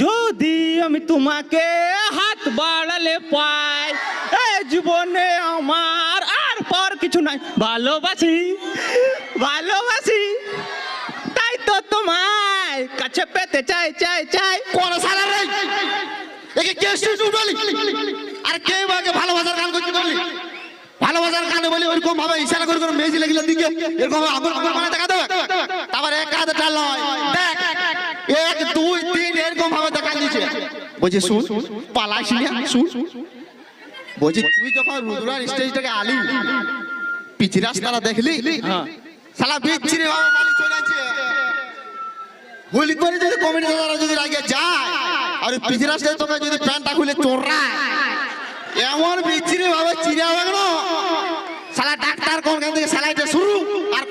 যদি আমি তোমাকে হাত বাড়ালে পাই, জীবনে আমার আর পর কিছু নাই। ভালোবাসি ভালোবাসি, তাই তো তোমায় কাছে পেতে চাই চাই চাই। কোন সালা রে একে কে স্টুডিও বলি? আর কে বাকে ভালোবাসার গান করতে বলি? ভালোবাসার গানে বলি ওরকম ভাবে ইশারা করে করে মেয়ে লাগিলা দিকে এরকম আগুন আগুন মানে দেখা দেবে। তারপর এক হাতে টাল নয়, দেখ 1 2 3 এরকম ভাবে দেখা দিয়েছে। বলছে শুন পালাইস না, শুন বলছি তুই যখন রুদ্রার স্টেজটাকে আলি পিচ রাস্তাটা দেখলি, শালা বিচ্ছিরি ভাবে মালি চলে যাচ্ছে। গুলি করে যদি কমিটি দাদারা যদি রাগে যায় আর পিচ রাস্তায় তোকে যদি প্যান্টটা খুলে চোররা এমন বিচ্ছিরি ভাবে চিরা হবে না,